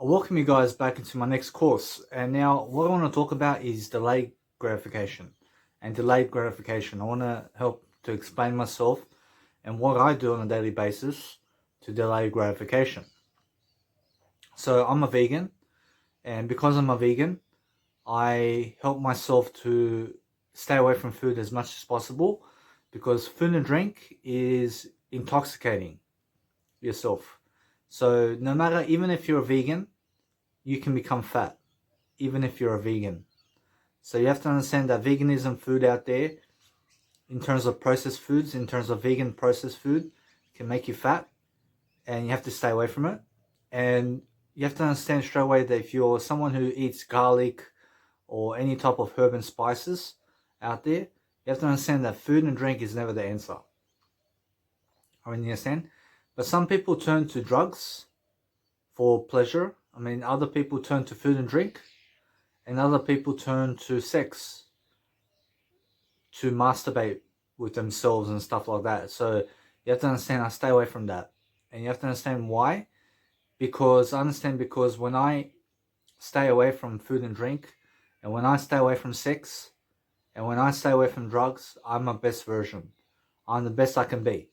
I welcome you guys back into my next course. And now what I want to talk about is delayed gratification. And delayed gratification, I want to help to explain myself and what I do on a daily basis to delay gratification. So I'm a vegan, and because I'm a vegan, I help myself to stay away from food as much as possible, because food and drink is intoxicating yourself. So no matter, even if you're a vegan, you can become fat, even if you're a vegan. So you have to understand that veganism food out there, in terms of processed foods, in terms of vegan processed food, can make you fat, and you have to stay away from it. And you have to understand straight away that if you're someone who eats garlic or any type of herb and spices out there, you have to understand that food and drink is never the answer. I mean, you understand? But some people turn to drugs for pleasure. I mean, other people turn to food and drink, and other people turn to sex to masturbate with themselves and stuff like that. So you have to understand, I stay away from that. And you have to understand why. Because when I stay away from food and drink, and when I stay away from sex, and when I stay away from drugs, I'm my best version. I'm the best I can be.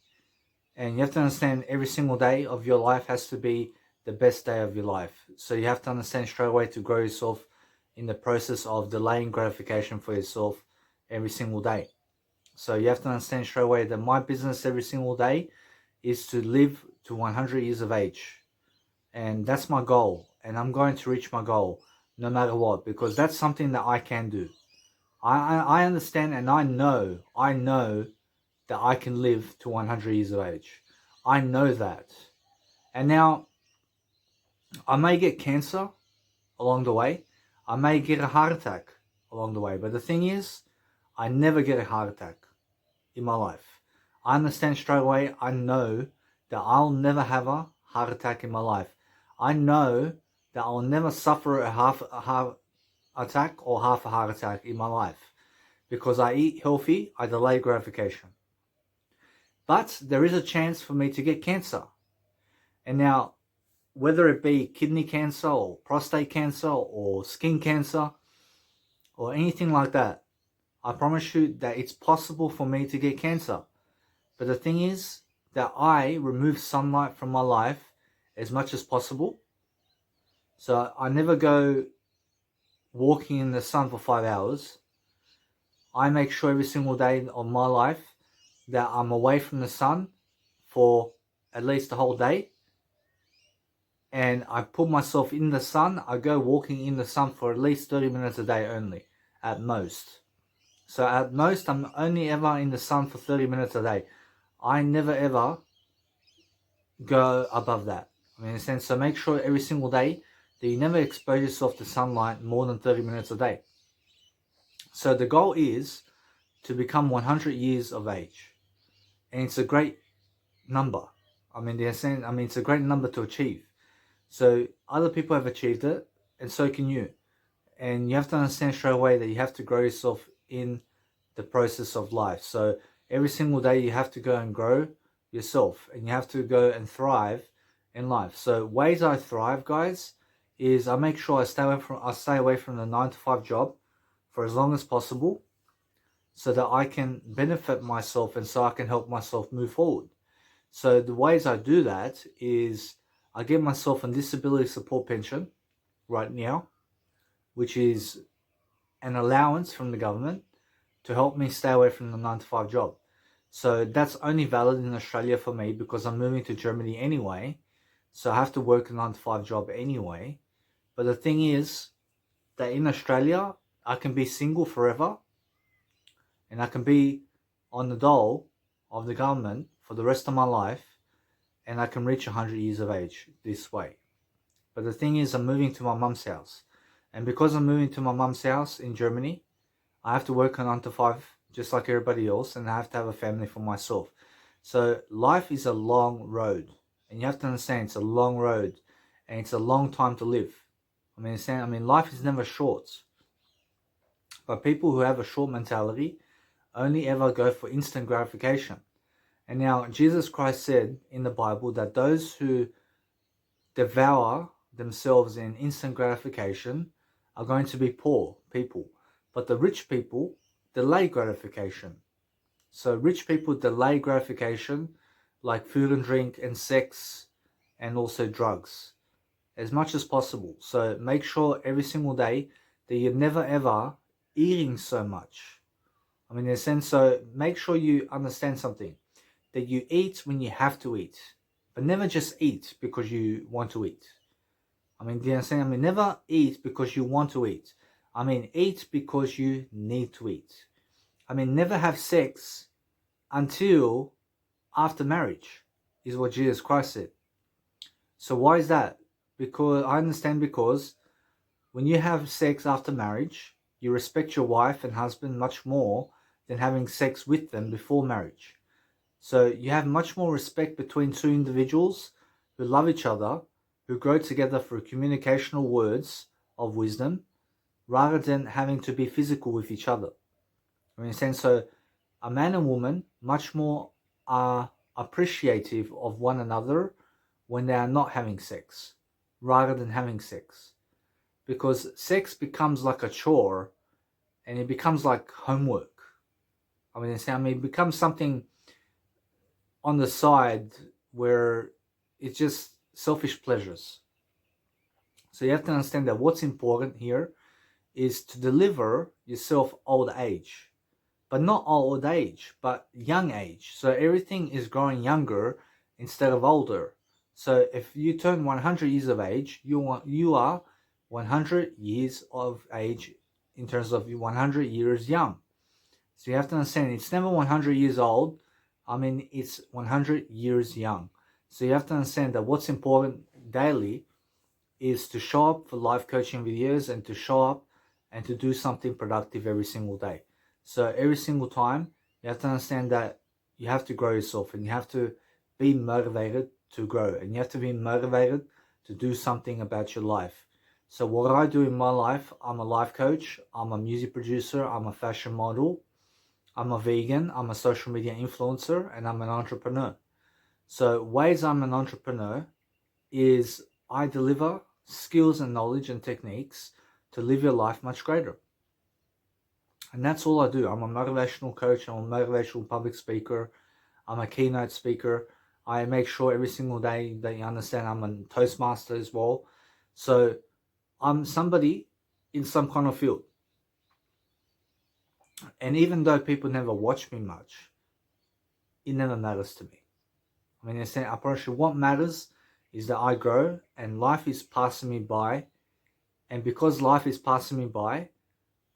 And you have to understand, every single day of your life has to be the best day of your life. So you have to understand straight away to grow yourself in the process of delaying gratification for yourself every single day. So you have to understand straight away that my business every single day is to live to 100 years of age. And that's my goal. And I'm going to reach my goal no matter what, because that's something that I can do. I understand, and I know that I can live to 100 years of age. I know that. And now, I may get cancer along the way. I may get a heart attack along the way. But the thing is, I never get a heart attack in my life. I understand straight away, I know that I'll never have a heart attack in my life. I know that I'll never suffer a heart attack or half a heart attack in my life, because I eat healthy, I delay gratification. But there is a chance for me to get cancer. And now, whether it be kidney cancer or prostate cancer or skin cancer or anything like that, I promise you that it's possible for me to get cancer. But the thing is that I remove sunlight from my life as much as possible. So I never go walking in the sun for 5 hours. I make sure every single day of my life that I'm away from the sun for at least the whole day. And I put myself in the sun. I go walking in the sun for at least 30 minutes a day only, at most. So at most, I'm only ever in the sun for 30 minutes a day. I never ever go above that. I mean, in a sense, so make sure every single day that you never expose yourself to sunlight more than 30 minutes a day. So the goal is to become 100 years of age. And it's a great number. I mean, it's a great number to achieve. So other people have achieved it, and so can you. And you have to understand straight away that you have to grow yourself in the process of life. So every single day you have to go and grow yourself, and you have to go and thrive in life. So ways I thrive, guys, is I make sure I stay away from the 9-to-5 job for as long as possible, so that I can benefit myself and so I can help myself move forward. So the ways I do that is I get myself a disability support pension right now, which is an allowance from the government to help me stay away from the 9-to-5 job. So that's only valid in Australia for me, because I'm moving to Germany anyway. So I have to work a 9-to-5 job anyway. But the thing is that in Australia, I can be single forever, and I can be on the dole of the government for the rest of my life, and I can reach 100 years of age this way. But the thing is, I'm moving to my mum's house. And because I'm moving to my mum's house in Germany, I have to work a 9-to-5 just like everybody else, and I have to have a family for myself. So life is a long road, and you have to understand it's a long road, and it's a long time to live. I mean, life is never short. But people who have a short mentality only ever go for instant gratification. And now Jesus Christ said in the Bible that those who devour themselves in instant gratification are going to be poor people. But the rich people delay gratification. So rich people delay gratification like food and drink and sex and also drugs as much as possible. So make sure every single day that you're never ever eating so much. I mean, in a sense, so make sure you understand something, that you eat when you have to eat, but never just eat because you want to eat. I mean, do you understand? I mean, never eat because you want to eat. I mean, eat because you need to eat. I mean, never have sex until after marriage, is what Jesus Christ said. So why is that? Because I understand, because when you have sex after marriage, you respect your wife and husband much more than having sex with them before marriage. So you have much more respect between two individuals who love each other, who grow together through communicational words of wisdom, rather than having to be physical with each other. I mean, so a man and woman much more are appreciative of one another when they are not having sex, rather than having sex. Because sex becomes like a chore, and it becomes like homework. I mean, it becomes something on the side where it's just selfish pleasures. So you have to understand that what's important here is to deliver yourself old age, but not old age, but young age. So everything is growing younger instead of older. So if you turn 100 years of age, you are 100 years of age in terms of 100 years young. So you have to understand, it's never 100 years old. I mean, it's 100 years young. So you have to understand that what's important daily is to show up for life coaching videos and to show up and to do something productive every single day. So every single time, you have to understand that you have to grow yourself, and you have to be motivated to grow, and you have to be motivated to do something about your life. So what I do in my life, I'm a life coach, I'm a music producer, I'm a fashion model, I'm a vegan, I'm a social media influencer, and I'm an entrepreneur. So ways I'm an entrepreneur is I deliver skills and knowledge and techniques to live your life much greater. And that's all I do. I'm a motivational coach, I'm a motivational public speaker, I'm a keynote speaker. I make sure every single day that you understand I'm a Toastmaster as well. So I'm somebody in some kind of field. And even though people never watch me much, it never matters to me. I mean, I promise you, what matters is that I grow and life is passing me by. And because life is passing me by,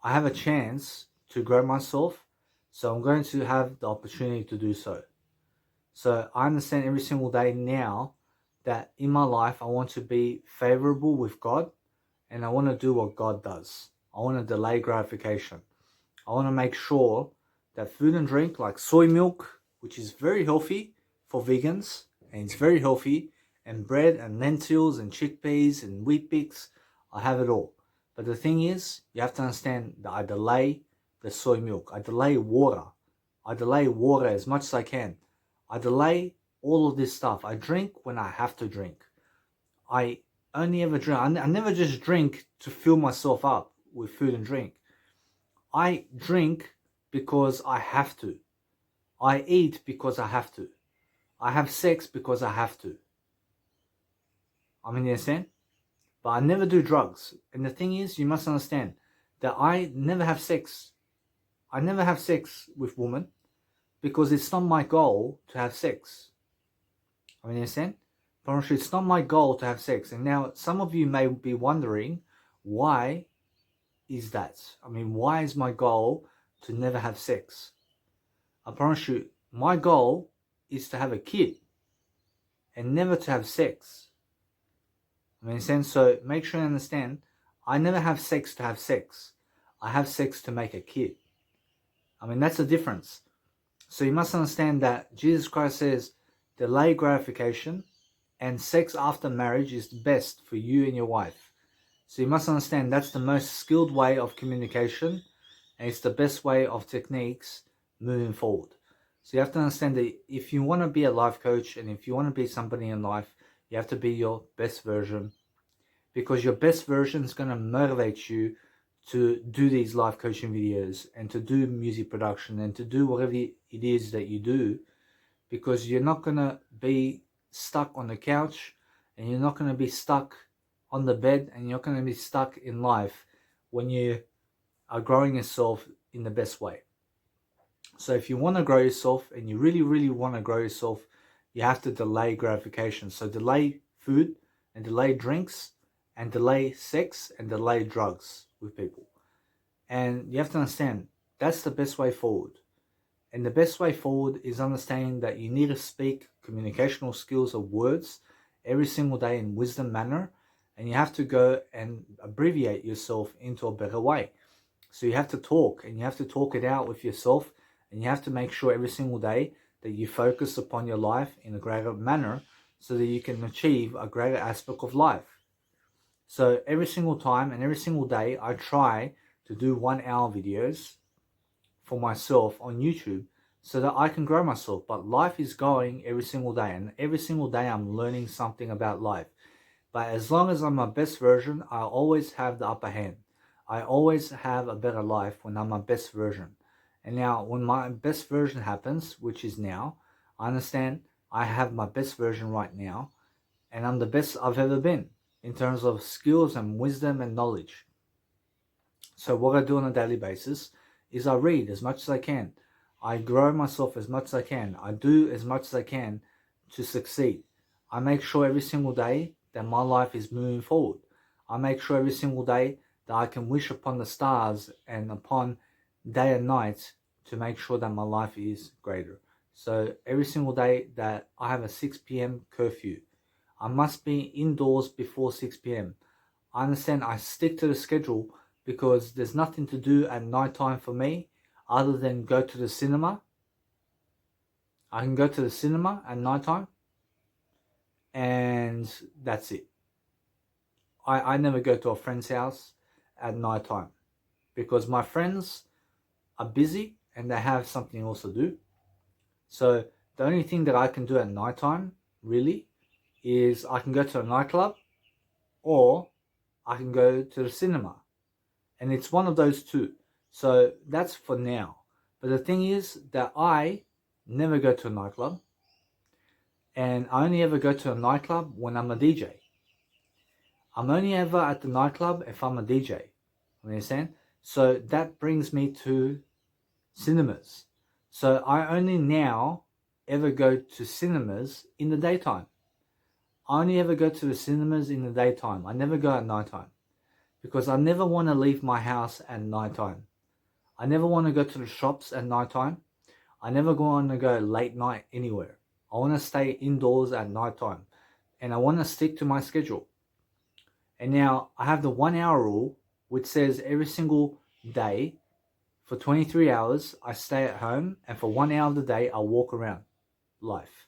I have a chance to grow myself. So I'm going to have the opportunity to do so. So I understand every single day now that in my life, I want to be favorable with God, and I want to do what God does. I want to delay gratification. I want to make sure that food and drink like soy milk, which is very healthy for vegans, and it's very healthy, and bread and lentils and chickpeas and wheat bix, I have it all. But the thing is, you have to understand that I delay the soy milk. I delay water. I delay water as much as I can. I delay all of this stuff. I drink when I have to drink. I only ever drink. I never just drink to fill myself up with food and drink. I drink because I have to. I eat because I have to. I have sex because I have to. I mean, you understand? But I never do drugs. And the thing is, you must understand that I never have sex. I never have sex with women because it's not my goal to have sex. I mean, you understand? But it's not my goal to have sex. And now some of you may be wondering, why is that? I mean, why is my goal to never have sex? I promise you, my goal is to have a kid and never to have sex. I mean, so make sure you understand, I never have sex to have sex. I have sex to make a kid. I mean, that's the difference. So you must understand that Jesus Christ says, delay gratification, and sex after marriage is the best for you and your wife. So you must understand that's the most skilled way of communication, and it's the best way of techniques moving forward. So you have to understand that if you want to be a life coach and if you want to be somebody in life, you have to be your best version. because your best version is going to motivate you to do these life coaching videos and to do music production and to do whatever it is that you do, because you're not going to be stuck on the couch, and you're not going to be stuck on the bed, and you're not going to be stuck in life when you are growing yourself in the best way. So if you want to grow yourself, and you really, really want to grow yourself, you have to delay gratification. So delay food and delay drinks and delay sex and delay drugs with people. And you have to understand, that's the best way forward. And the best way forward is understanding that you need to speak communicational skills of words every single day in wisdom manner, and you have to go and abbreviate yourself into a better way. So you have to talk, and you have to talk it out with yourself, and you have to make sure every single day that you focus upon your life in a greater manner so that you can achieve a greater aspect of life. So every single time and every single day, I try to do 1 hour videos for myself on YouTube so that I can grow myself. But life is going every single day, and every single day I'm learning something about life. But as long as I'm my best version, I always have the upper hand. I always have a better life when I'm my best version. And now when my best version happens, which is now, I understand I have my best version right now, and I'm the best I've ever been in terms of skills and wisdom and knowledge. So what I do on a daily basis is I read as much as I can. I grow myself as much as I can. I do as much as I can to succeed. I make sure every single day that my life is moving forward. I make sure every single day that I can wish upon the stars and upon day and night to make sure that my life is greater. So every single day that I have a 6 p.m. curfew, I must be indoors before 6 p.m. I understand I stick to the schedule because there's nothing to do at night time for me other than go to the cinema. I can go to the cinema at night time, and that's it. I never go to a friend's house at night time because my friends are busy and they have something else to do. So the only thing that I can do at night time really is I can go to a nightclub or I can go to the cinema. And it's one of those two. So that's for now. But the thing is that I never go to a nightclub, and I only ever go to a nightclub when I'm a DJ. I'm only ever at the nightclub if I'm a DJ. Understand? So that brings me to cinemas. So I only now ever go to cinemas in the daytime. I only ever go to the cinemas in the daytime. I never go at nighttime because I never want to leave my house at nighttime. I never want to go to the shops at nighttime. I never want to go late night anywhere. I want to stay indoors at nighttime, and I want to stick to my schedule. And now I have the 1 hour rule, which says every single day for 23 hours, I stay at home, and for 1 hour of the day, I walk around life.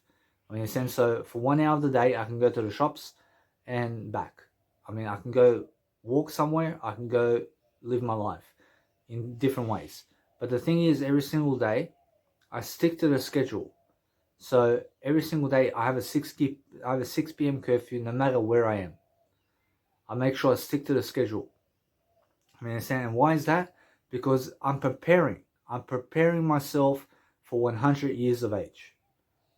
So for 1 hour of the day, I can go to the shops and back. I can go walk somewhere, I can go live my life in different ways. But the thing is, every single day, I stick to the schedule. So every single day, I have a 6 p.m. curfew no matter where I am. I make sure I stick to the schedule. And why is that? Because I'm preparing myself for 100 years of age.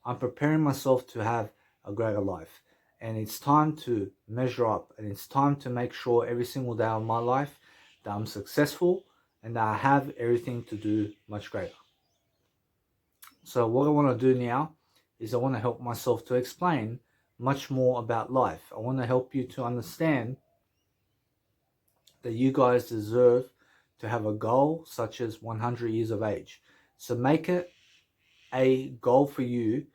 I'm preparing myself to have a greater life. And it's time to measure up, and it's time to make sure every single day of my life that I'm successful and that I have everything to do much greater. So what I want to do now is I want to help myself to explain much more about life. I want to help you to understand that you guys deserve to have a goal such as 100 years of age. So make it a goal for you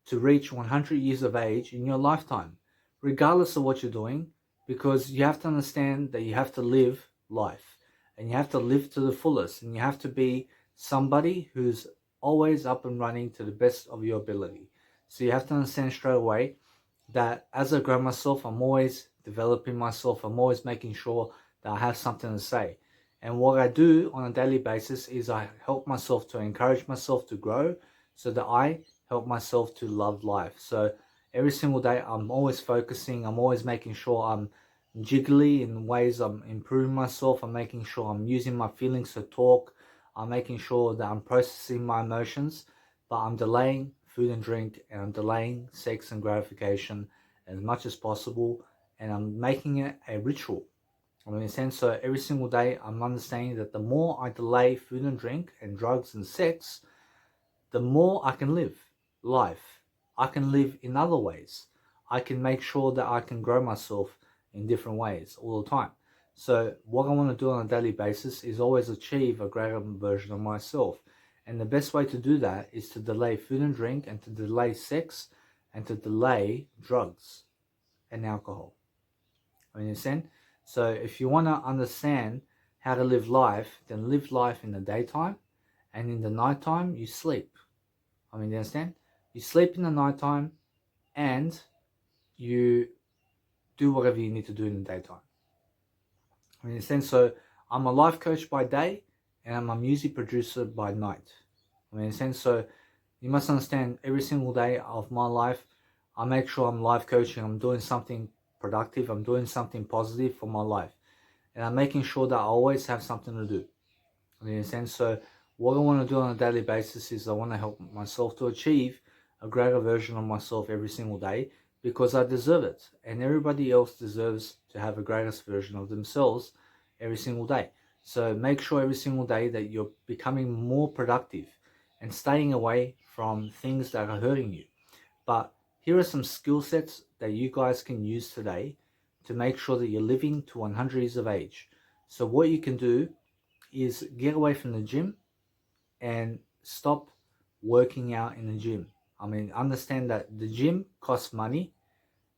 to reach 100 years of age in your lifetime, regardless of what you're doing, because you have to understand that you have to live life, and you have to live to the fullest, and you have to be somebody who's always up and running to the best of your ability. So you have to understand straight away that as I grow myself, I'm always developing myself. I'm always making sure that I have something to say. And what I do on a daily basis is I help myself to encourage myself to grow so that I help myself to love life. So every single day, I'm always focusing. I'm always making sure I'm jiggly in ways I'm improving myself. I'm making sure I'm using my feelings to talk. I'm making sure that I'm processing my emotions, but I'm delaying food and drink, and I'm delaying sex and gratification as much as possible, and I'm making it a ritual. I mean, in a sense, so every single day I'm understanding that the more I delay food and drink and drugs and sex, the more I can live life. I can live in other ways. I can make sure that I can grow myself in different ways all the time. So what I want to do on a daily basis is always achieve a greater version of myself. And the best way to do that is to delay food and drink, and to delay sex, and to delay drugs and alcohol. I understand? So if you want to understand how to live life, then live life in the daytime, and in the nighttime you sleep. I mean, you understand? You sleep in the nighttime, and you do whatever you need to do in the daytime. I mean, in a sense, so I'm a life coach by day, and I'm a music producer by night. I mean, in a sense, so you must understand every single day of my life, I make sure I'm life coaching, I'm doing something productive, I'm doing something positive for my life. And I'm making sure that I always have something to do. I mean, in a sense, so what I want to do on a daily basis is I want to help myself to achieve a greater version of myself every single day, because I deserve it, and everybody else deserves to have a greatest version of themselves every single day. So make sure every single day that you're becoming more productive and staying away from things that are hurting you. But here are some skill sets that you guys can use today to make sure that you're living to 100 years of age. So what you can do is get away from the gym and stop working out in the gym. I mean, understand that the gym costs money,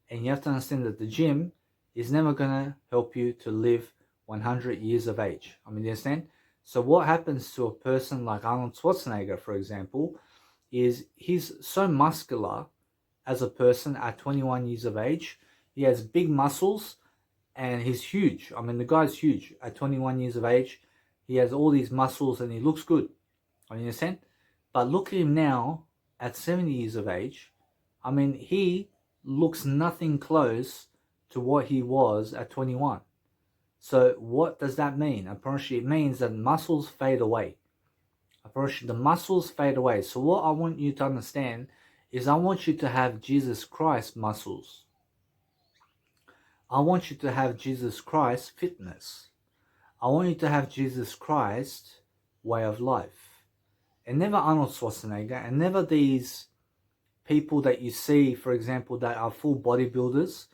and you have to understand that the gym is never going to help you to live 100 years of age. I mean, you understand? So what happens to a person like Arnold Schwarzenegger, for example, is he's so muscular as a person at 21 years of age. He has big muscles, and he's huge. I mean, the guy's huge at 21 years of age. He has all these muscles, and he looks good. I understand? But look at him now at 70 years of age. I mean, he looks nothing close to what he was at 21. So what does that mean? Apparently, it means that muscles fade away. Apparently, the muscles fade away. So what I want you to understand is I want you to have Jesus Christ muscles. I want you to have Jesus Christ fitness. I want you to have Jesus Christ way of life. And never Arnold Schwarzenegger, and never these people that you see, for example, that are full bodybuilders,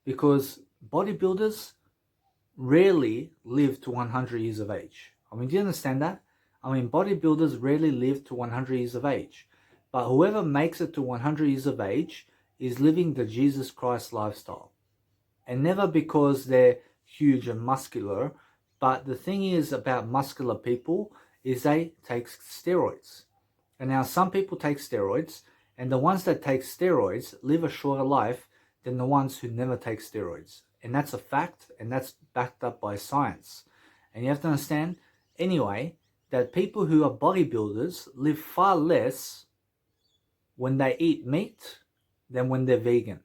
because bodybuilders rarely live to 100 years of age. I mean, do you understand that? I mean, bodybuilders rarely live to 100 years of age. But whoever makes it to 100 years of age is living the Jesus Christ lifestyle. And never because they're huge and muscular, but the thing is about muscular people is they take steroids. And now some people take steroids, and the ones that take steroids live a shorter life than the ones who never take steroids. And that's a fact, and that's backed up by science. And you have to understand, anyway, that people who are bodybuilders live far less when they eat meat than when they're vegan.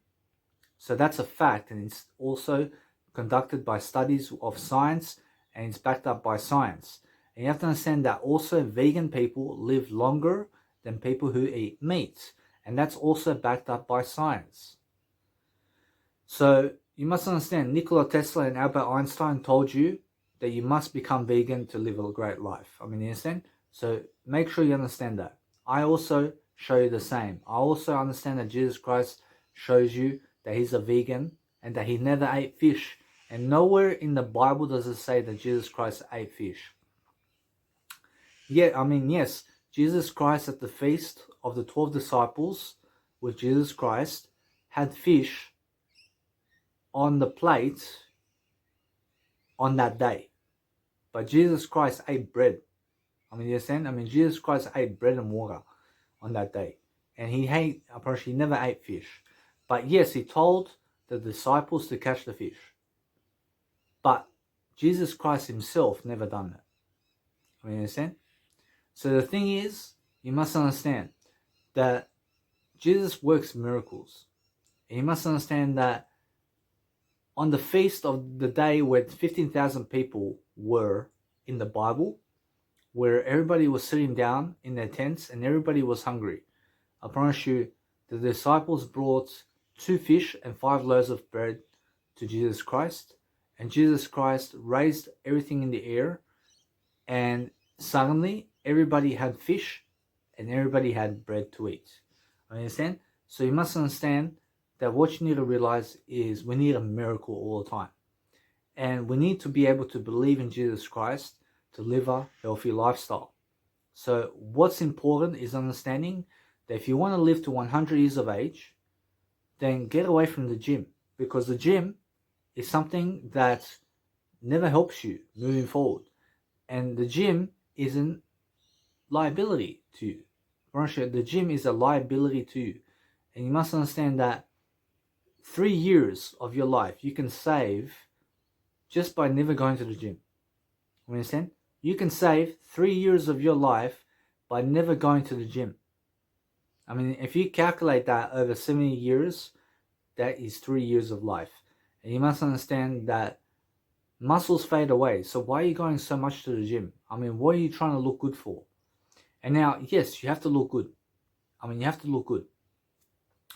So that's a fact, and it's also conducted by studies of science, and it's backed up by science. And you have to understand that also vegan people live longer than people who eat meat, and that's also backed up by science. So you must understand, Nikola Tesla and Albert Einstein told you that you must become vegan to live a great life. I mean, you understand? So make sure you understand that. I also show you the same. I also understand that Jesus Christ shows you that he's a vegan and that he never ate fish. And nowhere in the Bible does it say that Jesus Christ ate fish. Yeah, I mean, yes, Jesus Christ at the feast of the 12 disciples with Jesus Christ had fish on the plate on that day. But Jesus Christ ate bread. I mean, you understand? I mean, Jesus Christ ate bread and water on that day. And apparently he never ate fish. But yes, he told the disciples to catch the fish. But Jesus Christ himself never done that. I mean, you understand? So the thing is, you must understand that Jesus works miracles. And you must understand that on the feast of the day where 15,000 people were in the Bible, where everybody was sitting down in their tents and everybody was hungry. I promise you, the disciples brought 2 fish and 5 loaves of bread to Jesus Christ, and Jesus Christ raised everything in the air, and suddenly everybody had fish and everybody had bread to eat. Understand? So you must understand that what you need to realize is we need a miracle all the time. And we need to be able to believe in Jesus Christ to live a healthy lifestyle. So what's important is understanding that if you want to live to 100 years of age, then get away from the gym, because the gym is something that never helps you moving forward. And the gym isn't liability to you. The gym is a liability to you. And you must understand that 3 years of your life you can save just by never going to the gym. You understand? You can save 3 years of your life by never going to the gym. I mean, if you calculate that over 70 years, that is 3 years of life. And you must understand that muscles fade away. So why are you going so much to the gym? I mean, what are you trying to look good for? And now, yes, you have to look good. I mean, you have to look good.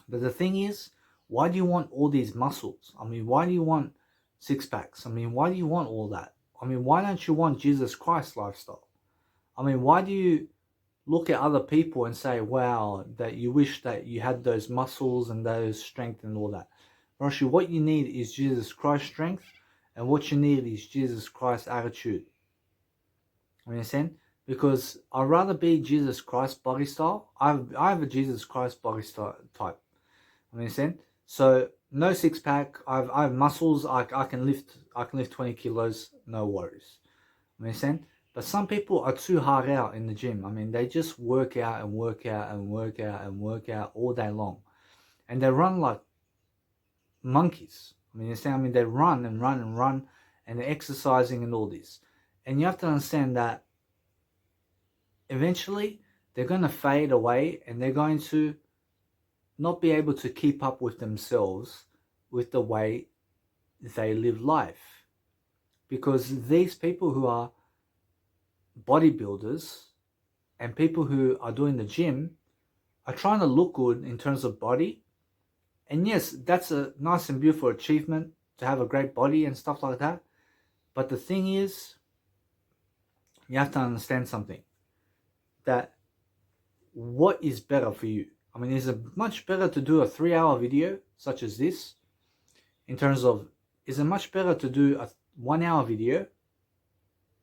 But the thing is, why do you want all these muscles? I mean, why do you want 6 packs? I mean, why do you want all that? I mean, why don't you want Jesus Christ lifestyle? I mean, why do you look at other people and say, wow, that you wish that you had those muscles and those strength and all that? Actually, what you need is Jesus Christ strength, and what you need is Jesus Christ attitude. You understand? Because I'd rather be Jesus Christ body style. I have a Jesus Christ body style type. You understand? So no 6 pack. I have muscles. I can lift 20 kilos. No worries. You understand? But some people are too hard out in the gym. I mean, they just work out and work out and work out and work out all day long, and they run like monkeys. I mean, you understand? I mean, they run and run and run, and they're exercising and all this. And you have to understand that eventually they're going to fade away, and they're going to not be able to keep up with themselves with the way they live life. Because these people who are bodybuilders and people who are doing the gym are trying to look good in terms of body. And yes, that's a nice and beautiful achievement to have a great body and stuff like that. But the thing is, you have to understand something. That what is better for you? I mean, is it much better to do a 3-hour video such as this? In terms of, is it much better to do a 1-hour video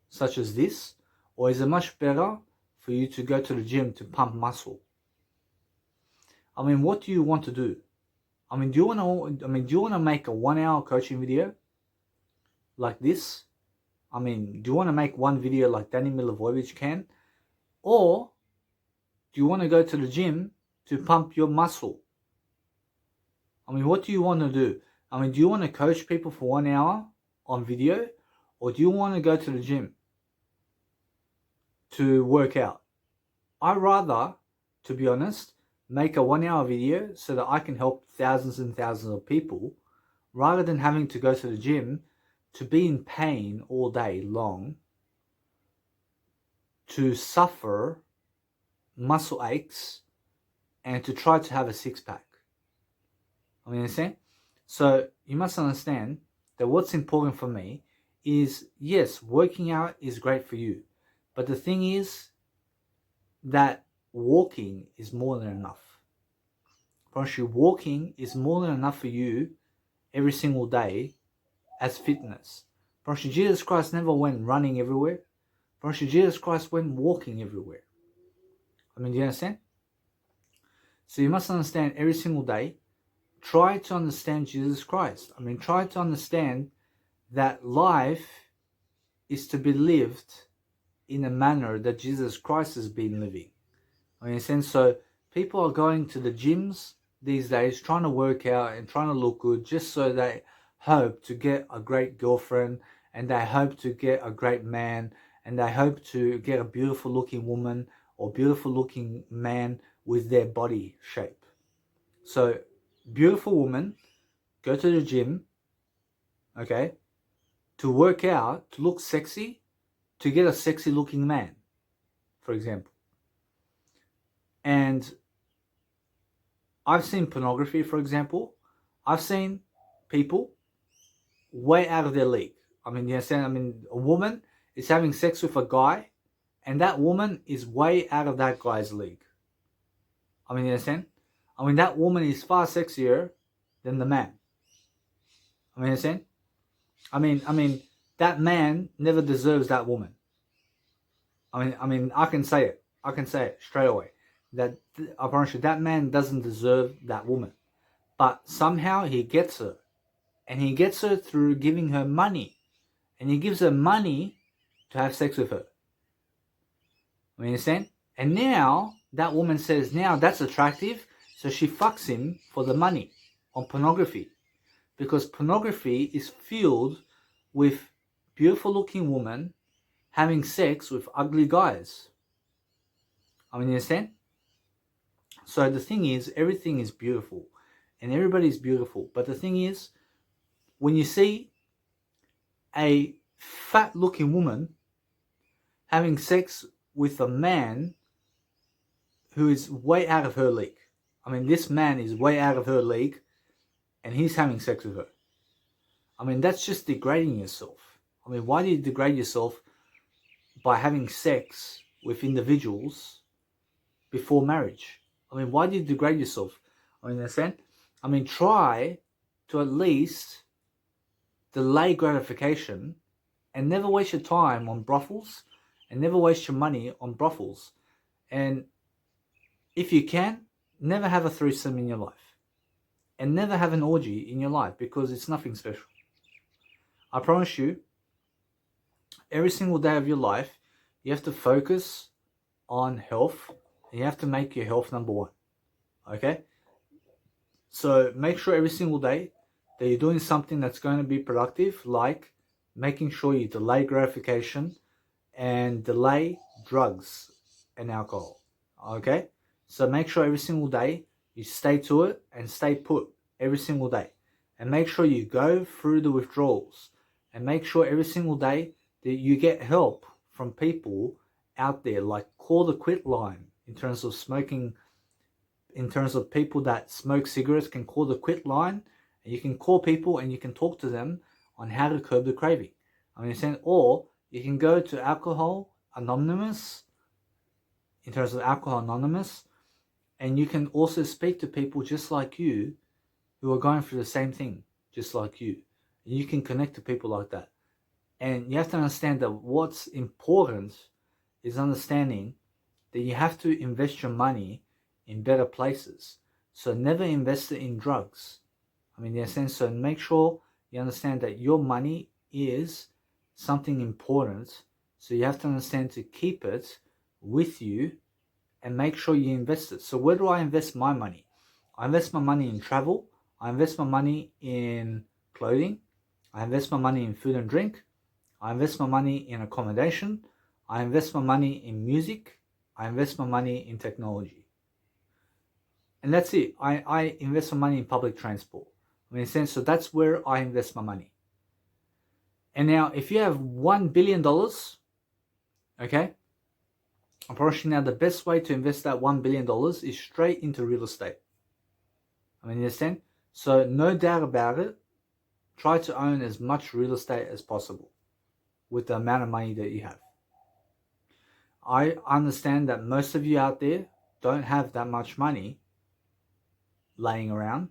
such as this? Or is it much better for you to go to the gym to pump muscle? I mean, what do you want to do? I mean, do you want to make a 1-hour coaching video like this? I mean, do you want to make one video like Danny Milivojevic can? Or do you want to go to the gym to pump your muscle? I mean, what do you want to do? I mean, do you want to coach people for 1 hour on video? Or do you want to go to the gym to work out? I'd rather, to be honest, make a 1-hour video so that I can help thousands and thousands of people, rather than having to go to the gym to be in pain all day long, to suffer muscle aches, and to try to have a 6-pack. I mean, understand? So you must understand that what's important for me is, yes, working out is great for you. But the thing is that walking is more than enough. Actually, walking is more than enough for you every single day as fitness. Actually, Jesus Christ never went running everywhere. Actually, Jesus Christ went walking everywhere. I mean, do you understand? So you must understand every single day, try to understand Jesus Christ. I mean, try to understand that life is to be lived in a manner that Jesus Christ has been living. I mean, so people are going to the gyms these days, trying to work out and trying to look good, just so they hope to get a great girlfriend, and they hope to get a great man, and they hope to get a beautiful looking woman or beautiful looking man with their body shape. So beautiful woman, go to the gym, okay, to work out, to look sexy, to get a sexy looking man, for example. And I've seen pornography, for example. I've seen people way out of their league. I mean, you understand? I mean, a woman is having sex with a guy, and that woman is way out of that guy's league. I mean, you understand? I mean, that woman is far sexier than the man. I mean, you understand? I mean, that man never deserves that woman. I mean, I can say it. I can say it straight away. That I promise you, that man doesn't deserve that woman. But somehow he gets her. And he gets her through giving her money. And he gives her money to have sex with her. You understand? And now, that woman says, now that's attractive. So she fucks him for the money on pornography. Because pornography is filled with beautiful looking women having sex with ugly guys. I mean, you understand? So the thing is, everything is beautiful. And everybody's beautiful. But the thing is, when you see a fat looking woman having sex with a man who is way out of her league. I mean, this man is way out of her league and he's having sex with her. I mean, that's just degrading yourself. I mean, why do you degrade yourself by having sex with individuals before marriage? I mean, why do you degrade yourself? I mean, understand? I mean, try to at least delay gratification and never waste your time on brothels and never waste your money on brothels. And if you can, never have a threesome in your life. And never have an orgy in your life because it's nothing special. I promise you, every single day of your life, you have to focus on health and you have to make your health number one. Okay? So make sure every single day that you're doing something that's going to be productive, like making sure you delay gratification and delay drugs and alcohol. Okay? So make sure every single day you stay to it and stay put every single day. And make sure you go through the withdrawals. And make sure every single day that you get help from people out there, like call the quit line in terms of smoking, in terms of people that smoke cigarettes can call the quit line. And you can call people and you can talk to them on how to curb the craving. I mean, or you can go to Alcohol Anonymous, in terms of Alcohol Anonymous, and you can also speak to people just like you who are going through the same thing, just like you. And you can connect to people like that. And you have to understand that what's important is understanding that you have to invest your money in better places. So never invest it in drugs. I mean, in a sense, so make sure you understand that your money is something important. So you have to understand to keep it with you and make sure you invest it. So where do I invest my money? I invest my money in travel. I invest my money in clothing. I invest my money in food and drink. I invest my money in accommodation. I invest my money in music. I invest my money in technology. And that's it. I invest my money in public transport. I mean, in a sense, so that's where I invest my money. And now, if you have $1 billion, okay, I'm promise you now the best way to invest that $1 billion is straight into real estate. I mean, you understand? So, no doubt about it, try to own as much real estate as possible with the amount of money that you have. I understand that most of you out there don't have that much money laying around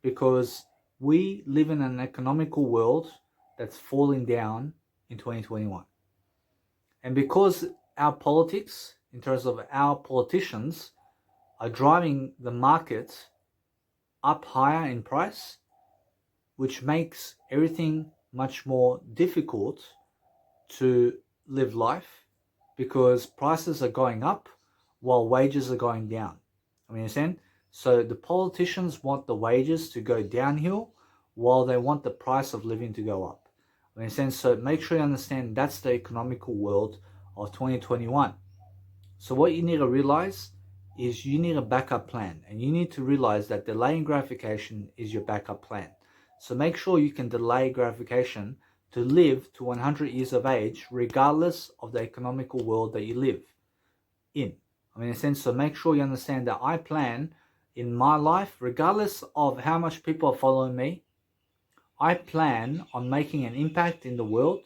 because we live in an economical world that's falling down in 2021. And because our politics, in terms of our politicians, are driving the market up higher in price, which makes everything much more difficult to live life because prices are going up while wages are going down. I mean, understand? So the politicians want the wages to go downhill while they want the price of living to go up. I mean, understand? So make sure you understand that's the economical world of 2021. So what you need to realize is you need a backup plan, and you need to realize that delaying gratification is your backup plan. So make sure you can delay gratification to live to 100 years of age, regardless of the economical world that you live in. In a sense, so make sure you understand that I plan in my life, regardless of how much people are following me, I plan on making an impact in the world,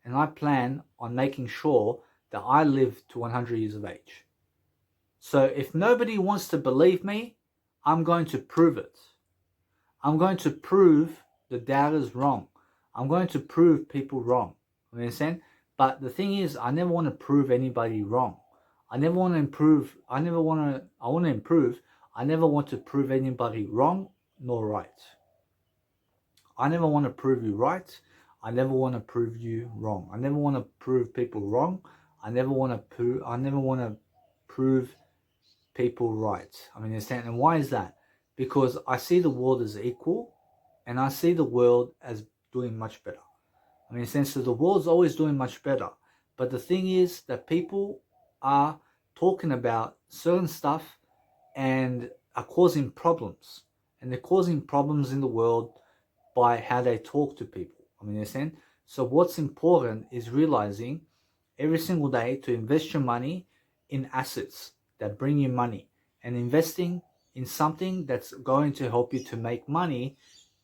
and I plan on making sure that I live to 100 years of age. So if nobody wants to believe me, I'm going to prove it. I'm going to prove the doubters wrong. I'm going to prove people wrong. You understand? But the thing is, I never want to prove anybody wrong. I never want to improve. I want to improve. I never want to prove anybody wrong nor right. I never want to prove you right. I never want to prove you wrong. I never want to prove people wrong. I never want to prove people right. Understand? And why is that? Because I see the world as equal, and I see the world as doing much better. In a sense that the world's always doing much better. But the thing is that people are talking about certain stuff and are causing problems. And they're causing problems in the world by how they talk to people. Understand? So what's important is realizing every single day to invest your money in assets that bring you money, and investing in something that's going to help you to make money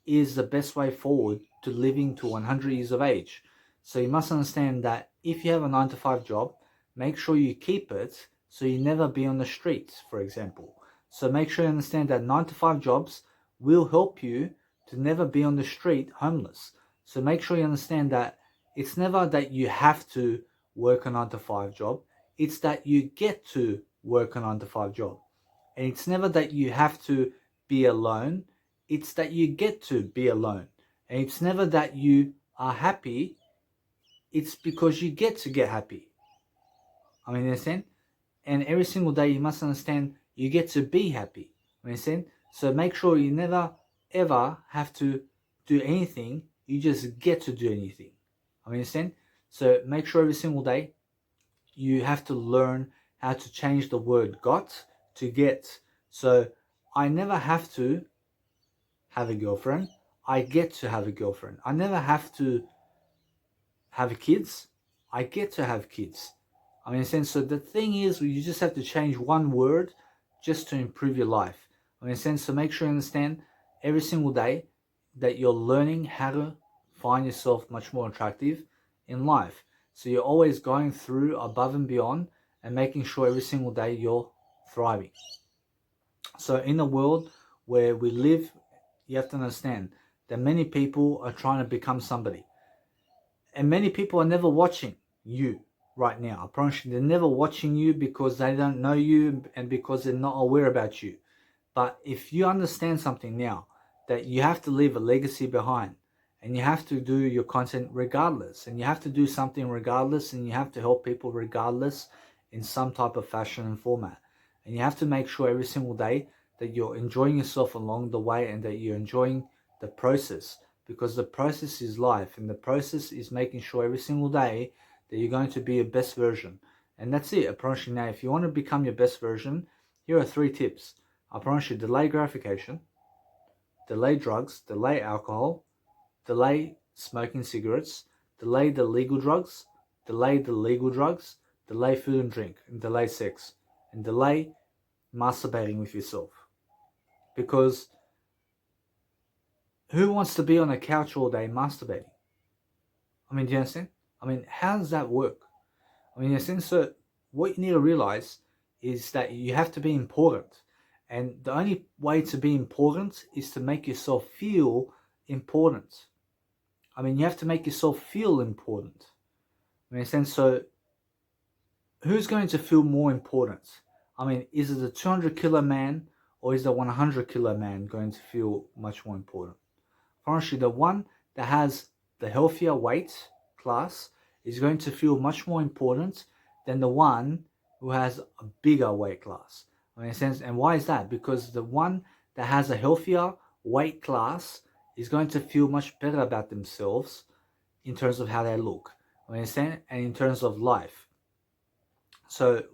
is the best way forward to living to 100 years of age. So you must understand that if you have a 9-to-5 job, make sure you keep it so you never be on the streets, for example. So make sure you understand that 9-to-5 jobs will help you to never be on the street homeless. So make sure you understand that it's never that you have to work a 9-to-5 job, it's that you get to work a 9-to-5 job. And it's never that you have to be alone, it's that you get to be alone. And it's never that you are happy, it's because you get to get happy. Understand? And every single day you must understand you get to be happy. Understand? So make sure you never ever have to do anything, you just get to do anything. Understand? So make sure every single day you have to learn how to change the word got to get. So I never have to have a girlfriend, I get to have a girlfriend. I never have to have kids, I get to have kids. So the thing is, you just have to change one word just to improve your life. So make sure you understand every single day that you're learning how to find yourself much more attractive in life. So you're always going through above and beyond and making sure every single day you're thriving. So in the world where we live, you have to understand that many people are trying to become somebody. And many people are never watching you right now. I promise you, they're never watching you because they don't know you and because they're not aware about you. But if you understand something now, that you have to leave a legacy behind, and you have to do your content regardless, and you have to do something regardless, and you have to help people regardless in some type of fashion and format. And you have to make sure every single day that you're enjoying yourself along the way and that you're enjoying the process, because the process is life, and the process is making sure every single day that you're going to be your best version. And that's it. I promise you now, if you want to become your best version, here are 3 tips. I promise you: delay gratification, delay drugs, delay alcohol, delay smoking cigarettes, delay the legal drugs, delay the legal drugs, delay food and drink, and delay sex, and delay masturbating with yourself. Because who wants to be on a couch all day masturbating? Do you understand? How does that work? In a sense, so what you need to realize is that you have to be important. And the only way to be important is to make yourself feel important. You have to make yourself feel important. In a sense, so who's going to feel more important? Is it the 200 kilo man or is the 100 kilo man going to feel much more important? Honestly, the one that has the healthier weight class is going to feel much more important than the one who has a bigger weight class. In a sense, and why is that? Because the one that has a healthier weight class is going to feel much better about themselves in terms of how they look, understand, and in terms of life. So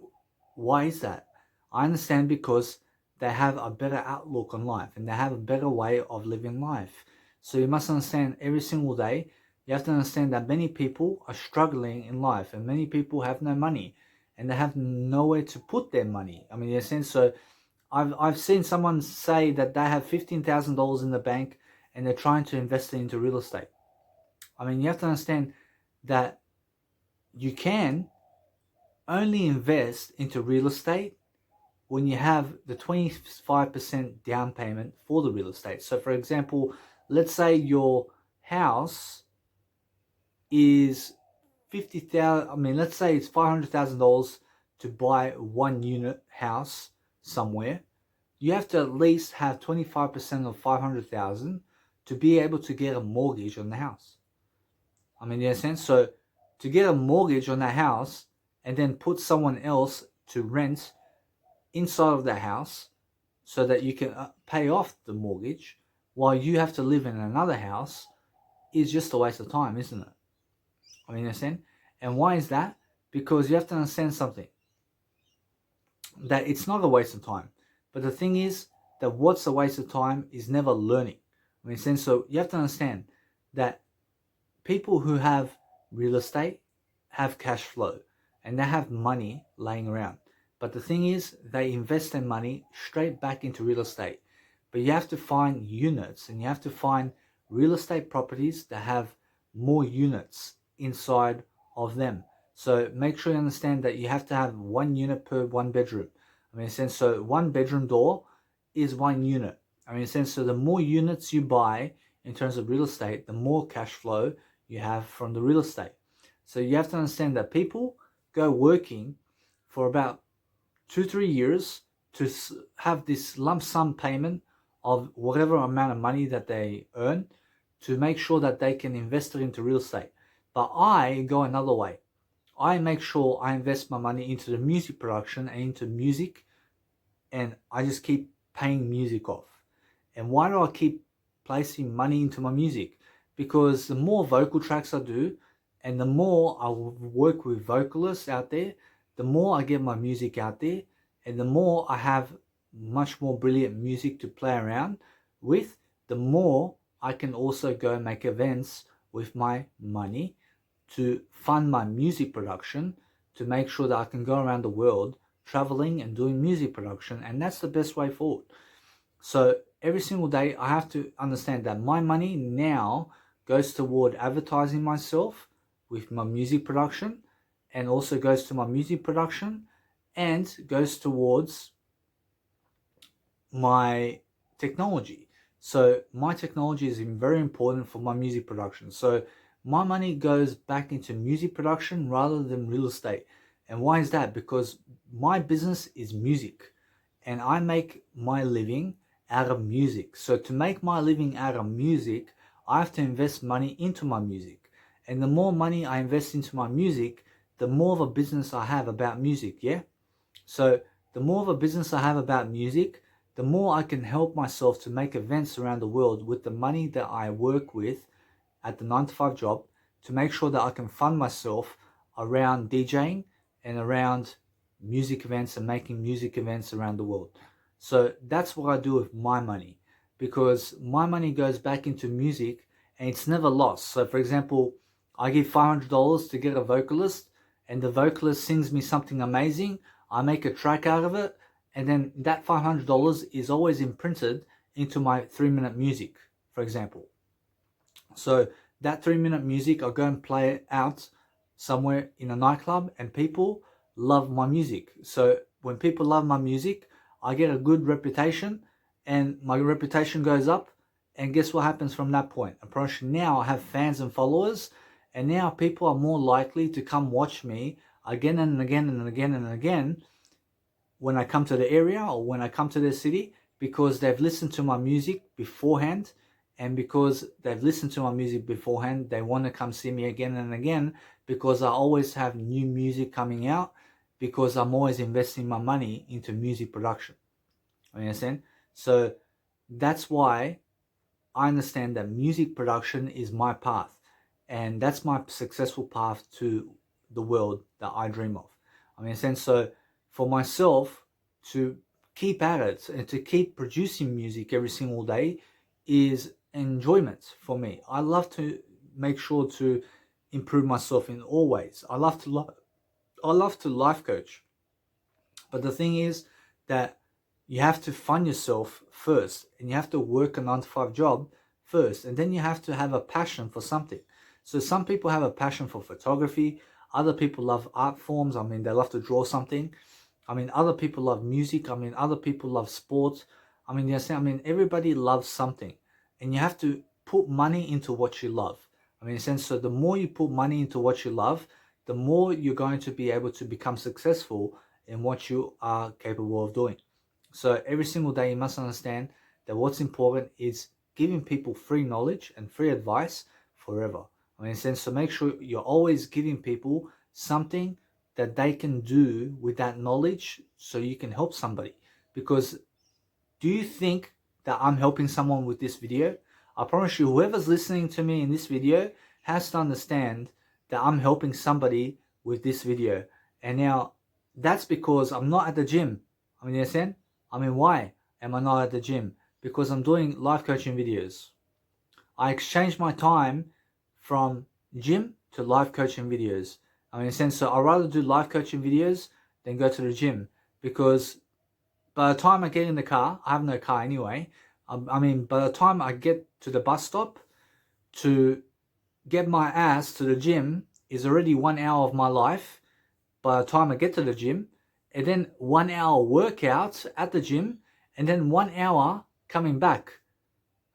why is that? I understand because they have a better outlook on life and they have a better way of living life. So you must understand every single day, you have to understand that many people are struggling in life and many people have no money and they have nowhere to put their money. I mean, in a sense, so I've seen someone say that they have $15,000 in the bank and they're trying to invest it into real estate. I mean, you have to understand that you can only invest into real estate when you have the 25% down payment for the real estate. So for example, let's say your house is 50,000, I mean, let's say it's $500,000 to buy one unit house somewhere. You have to at least have 25% of 500,000 to be able to get a mortgage on the house. I mean, in a sense, so to get a mortgage on that house and then put someone else to rent inside of that house so that you can pay off the mortgage while you have to live in another house is just a waste of time, isn't it? I mean, understand? And why is that? Because you have to understand something, that it's not a waste of time. But the thing is that what's a waste of time is never learning. I mean, so you have to understand that people who have real estate have cash flow and they have money laying around. But the thing is, they invest their money straight back into real estate. But you have to find units and you have to find real estate properties that have more units inside of them. So make sure you understand that you have to have one unit per one bedroom. I mean, so one bedroom door is one unit. I mean, so the more units you buy in terms of real estate, the more cash flow you have from the real estate. So you have to understand that people go working for about 2-3 years to have this lump sum payment of whatever amount of money that they earn to make sure that they can invest it into real estate. But I go another way. I make sure I invest my money into the music production and into music, and I just keep paying music off. And why do I keep placing money into my music? Because the more vocal tracks I do and the more I work with vocalists out there, the more I get my music out there and the more I have much more brilliant music to play around with, the more I can also go and make events with my money to fund my music production, to make sure that I can go around the world traveling and doing music production, and that's the best way forward. So every single day I have to understand that my money now goes toward advertising myself with my music production, and also goes to my music production and goes towards my technology. So my technology is very important for my music production. So my money goes back into music production rather than real estate. And why is that? Because my business is music and I make my living out of music. So to make my living out of music, I have to invest money into my music. And the more money I invest into my music, the more of a business I have about music, yeah? So the more of a business I have about music, the more I can help myself to make events around the world with the money that I work with at the 9-to-5 job, to make sure that I can fund myself around DJing and around music events and making music events around the world. So that's what I do with my money, because my money goes back into music and it's never lost. So for example, I give $500 to get a vocalist and the vocalist sings me something amazing. I make a track out of it, and then that $500 is always imprinted into my 3-minute music, for example. So that 3-minute music, I'll go and play it out somewhere in a nightclub and people love my music. So when people love my music, I get a good reputation and my reputation goes up. And guess what happens from that point? Now I have fans and followers, and now people are more likely to come watch me again and again and again and again when I come to the area or when I come to their city, because they've listened to my music beforehand. And because they've listened to my music beforehand, they want to come see me again and again, because I always have new music coming out, because I'm always investing my money into music production. You understand? So that's why I understand that music production is my path, and that's my successful path to the world that I dream of. I mean, so for myself to keep at it and to keep producing music every single day is enjoyment for me. I love to make sure to improve myself in all ways. I love to life coach. But the thing is that you have to fund yourself first, and you have to work a 9-to-5 job first, and then you have to have a passion for something. So some people have a passion for photography, other people love art forms. I mean, they love to draw something. I mean, other people love music. I mean, other people love sports. I mean, everybody loves something, and you have to put money into what you love. I mean, in a sense, so the more you put money into what you love, the more you're going to be able to become successful in what you are capable of doing. So every single day you must understand that what's important is giving people free knowledge and free advice forever. I mean, in a sense, so make sure you're always giving people something that they can do with that knowledge so you can help somebody. Because do you think that I'm helping someone with this video? I promise you, whoever's listening to me in this video has to understand that I'm helping somebody with this video. And now that's because I'm not at the gym. I mean, you understand? I mean, why am I not at the gym? Because I'm doing life coaching videos. I exchange my time from gym to life coaching videos. I mean, in a sense, so I'd rather do life coaching videos than go to the gym, because by the time I get in the car, I have no car anyway. I mean, by the time I get to the bus stop to get my ass to the gym is already 1 hour of my life by the time I get to the gym, and then 1 hour workout at the gym, and then 1 hour coming back.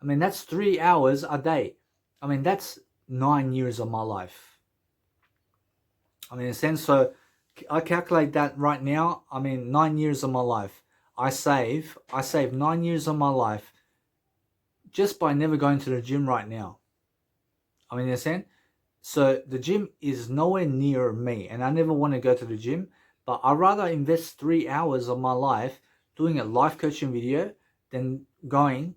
I mean, that's 3 hours a day. I mean, that's 9 years of my life. I mean, in a sense, so I calculate that right now. I mean, 9 years of my life. I save 9 years of my life just by never going to the gym right now. I mean, in a sense, so the gym is nowhere near me, and I never want to go to the gym, but I'd rather invest 3 hours of my life doing a life coaching video than going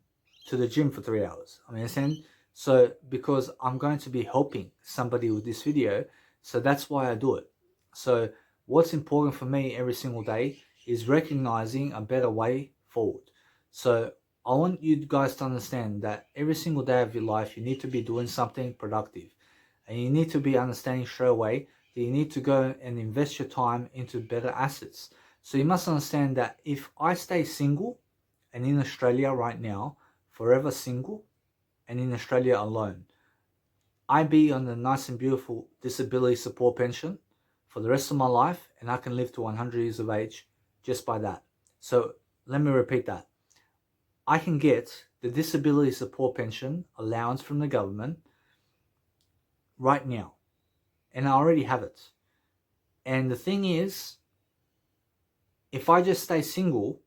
to the gym for 3 hours. I mean, in a sense, so because I'm going to be helping somebody with this video, so that's why I do it. So what's important for me every single day is recognizing a better way forward. So I want you guys to understand that every single day of your life, you need to be doing something productive. And you need to be understanding straight away that you need to go and invest your time into better assets. So you must understand that if I stay single and in Australia right now, forever single and in Australia alone, I be on the nice and beautiful disability support pension for the rest of my life, and I can live to 100 years of age just by that. So let me repeat that. I can get the disability support pension allowance from the government right now, and I already have it. And the thing is, if I just stay single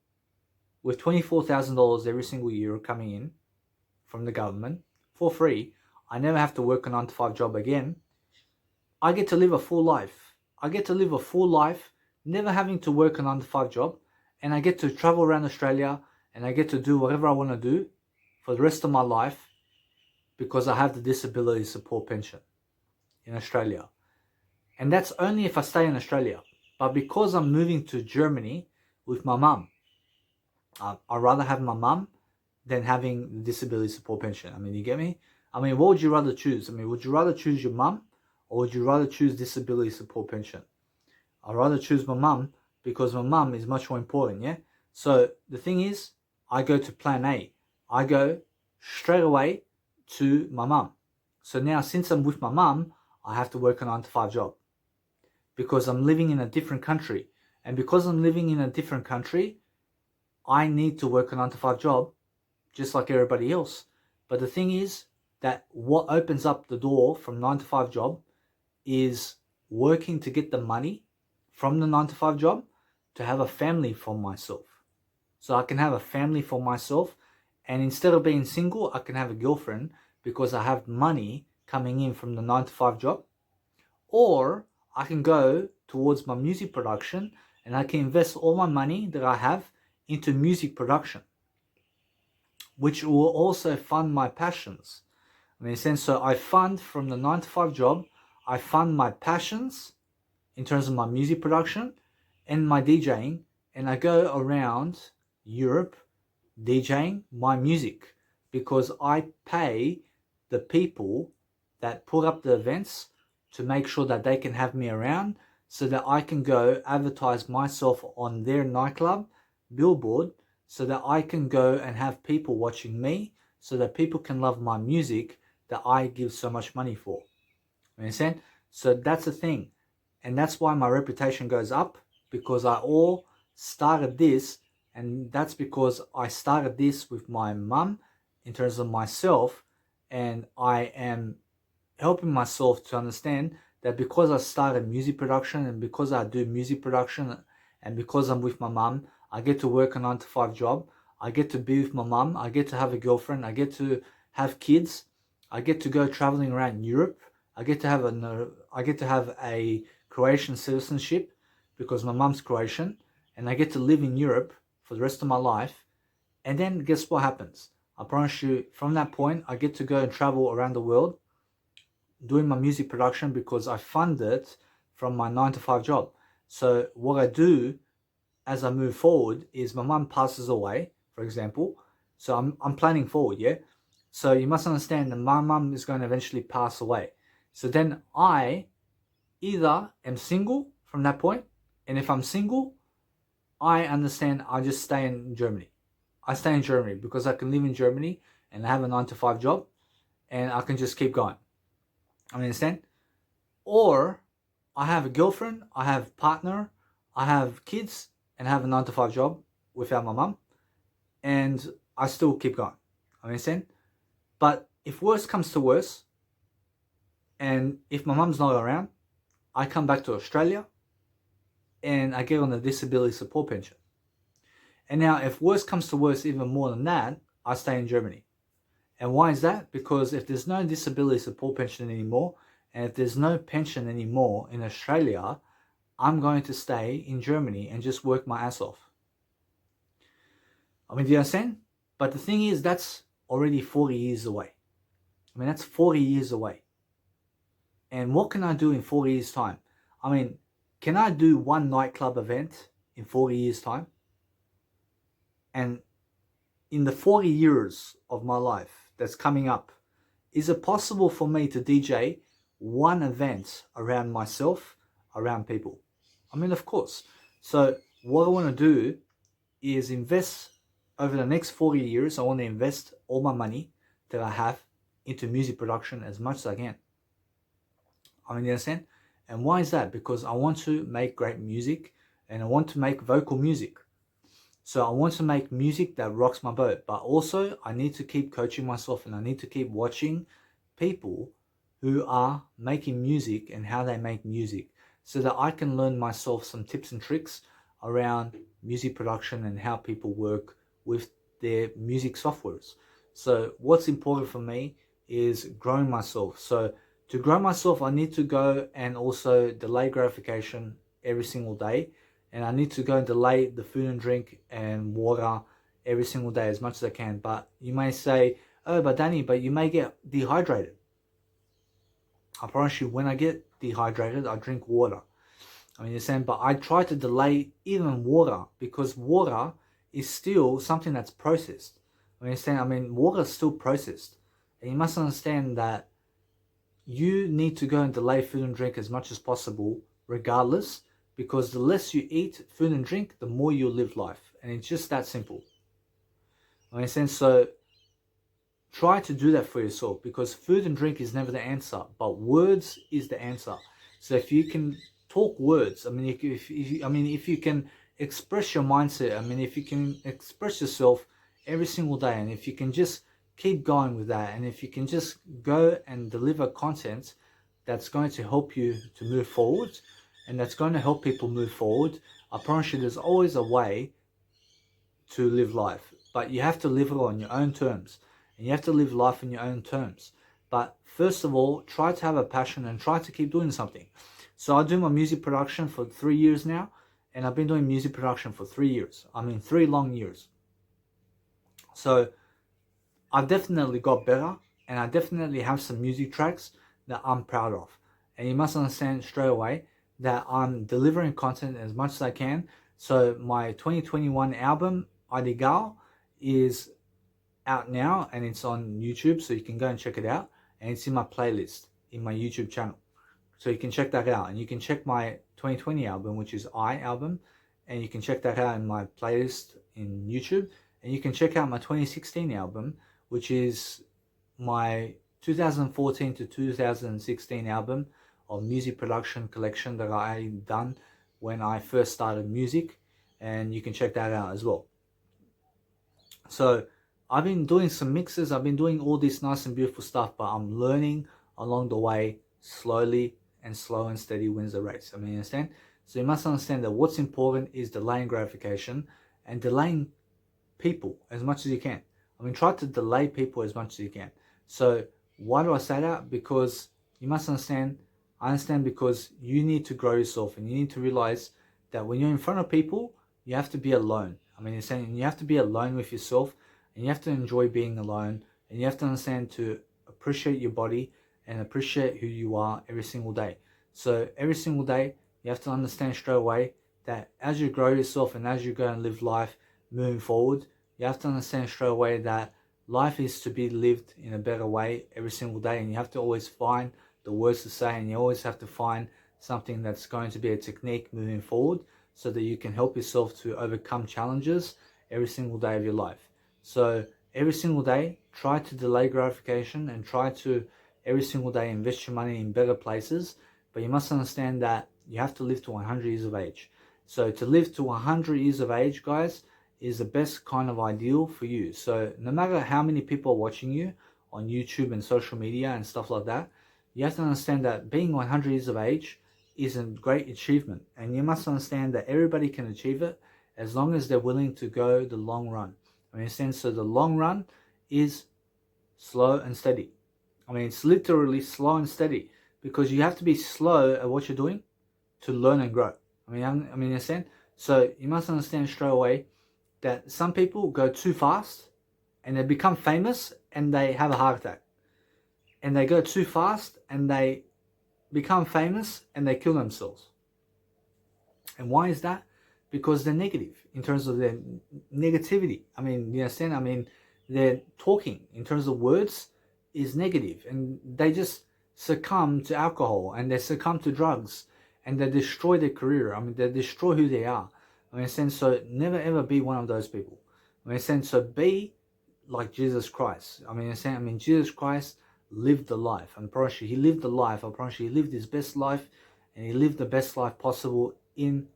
with $24,000 every single year coming in from the government for free, I never have to work a 9-to-5 job again. I get to live a full life. I get to live a full life, never having to work a 9-to-5 job, and I get to travel around Australia, and I get to do whatever I want to do for the rest of my life because I have the disability support pension in Australia. And that's only if I stay in Australia. But because I'm moving to Germany with my mum, I'd rather have my mum than having the disability support pension. I mean, you get me? I mean, what would you rather choose? I mean, would you rather choose your mum, or would you rather choose disability support pension? I'd rather choose my mum because my mum is much more important, yeah? So the thing is, I go to plan A. I go straight away to my mum. So now, since I'm with my mum, I have to work a 9-to-5 job because I'm living in a different country. And because I'm living in a different country, I need to work a 9-to-5 job just like everybody else. But the thing is that what opens up the door from 9-to-5 job is working to get the money from the 9-to-5 job to have a family for myself. So I can have a family for myself, and instead of being single, I can have a girlfriend because I have money coming in from the 9-to-5 job. Or I can go towards my music production, and I can invest all my money that I have into music production, which will also fund my passions. I mean, in a sense, so I fund from the 9-to-5 job, I fund my passions in terms of my music production and my DJing, and I go around Europe DJing my music. because I pay the people that put up the events to make sure that they can have me around so that I can go advertise myself on their nightclub billboard so that I can go and have people watching me so that people can love my music that I give so much money for. You understand? So that's the thing. And that's why my reputation goes up, because I all started this, and that's because I started this with my mum in terms of myself, and I am helping myself to understand that because I started music production and because I do music production and because I'm with my mum, I get to work a 9-to-5 job, I get to be with my mum, I get to have a girlfriend, I get to have kids, I get to go traveling around Europe, I get to have a Croatian citizenship because my mum's Croatian, and I get to live in Europe for the rest of my life. And then guess what happens? I promise you, from that point, I get to go and travel around the world doing my music production because I fund it from my 9-to-5 job. So what I do as I move forward is my mum passes away, for example. So I'm planning forward, yeah? So you must understand that my mum is going to eventually pass away. So then I either am single from that point, and if I'm single, I understand I just stay in Germany. I stay in Germany because I can live in Germany and I have a 9-to-5 job and I can just keep going. I understand? Or I have a girlfriend, I have a partner, I have kids, and I have a 9-to-5 job without my mum, and I still keep going. I understand? But if worse comes to worse, and if my mum's not around, I come back to Australia and I get on a disability support pension. And now if worse comes to worse even more than that, I stay in Germany. And why is that? Because if there's no disability support pension anymore, and if there's no pension anymore in Australia, I'm going to stay in Germany and just work my ass off. I mean, do you understand? But the thing is, that's already 40 years away. I mean, that's 40 years away. And what can I do in 40 years' time? I mean, can I do one nightclub event in 40 years' time? And in the 40 years of my life that's coming up, is it possible for me to DJ one event around myself, around people? I mean, of course. So what I want to do is invest over the next 40 years. I want to invest all my money that I have into music production as much as I can. I mean, you understand? And why is that? Because I want to make great music and I want to make vocal music. So I want to make music that rocks my boat, but also I need to keep coaching myself and I need to keep watching people who are making music and how they make music so that I can learn myself some tips and tricks around music production and how people work with their music softwares. So what's important for me is growing myself. So to grow myself, I need to go and also delay gratification every single day. And I need to go and delay the food and drink and water every single day as much as I can. But you may say, oh, but Danny, but you may get dehydrated. I promise you, when I get dehydrated, I drink water. I mean, you're saying, but I try to delay even water because water is still something that's processed. I understand. I mean, water is still processed. And you must understand that you need to go and delay food and drink as much as possible, regardless, because the less you eat food and drink, the more you live life. And it's just that simple. I understand. So try to do that for yourself, because food and drink is never the answer, but words is the answer. So if you can talk words, I mean, if you can express your mindset, I mean, if you can express yourself every single day, and if you can just keep going with that, and if you can just go and deliver content that's going to help you to move forward, and that's going to help people move forward, I promise you there's always a way to live life, but you have to live it on your own terms, and you have to live life on your own terms. But first of all, try to have a passion and try to keep doing something. So I do my music production for 3 years now, and I've been doing music production for 3 years. I mean, 3 long years. So I've definitely got better, and I definitely have some music tracks that I'm proud of. And you must understand straight away that I'm delivering content as much as I can. So my 2021 album, Ideal, is out now, and it's on YouTube, so you can go and check it out. And it's in my playlist in my YouTube channel, so you can check that out. And you can check my 2020 album, which is I album, and you can check that out in my playlist in YouTube. And you can check out my 2016 album, which is my 2014 to 2016 album of music production collection that I done when I first started music, and you can check that out as well. So I've been doing some mixes, I've been doing all this nice and beautiful stuff, but I'm learning along the way slowly, and slow and steady wins the race. I mean, you understand? So you must understand that what's important is delaying gratification and delaying people as much as you can. I mean, try to delay people as much as you can. So why do I say that? Because you must understand, I understand, because you need to grow yourself, and you need to realize that when you're in front of people, you have to be alone. I mean, you're saying you have to be alone with yourself, and you have to enjoy being alone, and you have to understand to appreciate your body and appreciate who you are every single day. So every single day, you have to understand straight away that as you grow yourself and as you go and live life moving forward, you have to understand straight away that life is to be lived in a better way every single day, and you have to always find the words to say, and you always have to find something that's going to be a technique moving forward, so that you can help yourself to overcome challenges every single day of your life. So every single day, try to delay gratification, and try to every single day invest your money in better places. But you must understand that you have to live to 100 years of age. So to live to 100 years of age, guys, is the best kind of ideal for you. So no matter how many people are watching you on YouTube and social media and stuff like that, you have to understand that being 100 years of age is a great achievement. And you must understand that everybody can achieve it as long as they're willing to go the long run. I mean, so the long run is slow and steady. I mean, it's literally slow and steady, because you have to be slow at what you're doing to learn and grow. I mean, understand? So you must understand straight away that some people go too fast and they become famous and they have a heart attack. And they go too fast and they become famous and they kill themselves. And why is that? Because they're negative in terms of their negativity. I mean, you understand? I mean, their talking in terms of words is negative, and they just succumb to alcohol, and they succumb to drugs, and they destroy their career. I mean, they destroy who they are. I mean, so never ever be one of those people. I mean, so be like Jesus Christ. I mean, Jesus Christ lived the life. I promise you, he lived the life. I promise you, he lived his best life, and he lived the best life possible in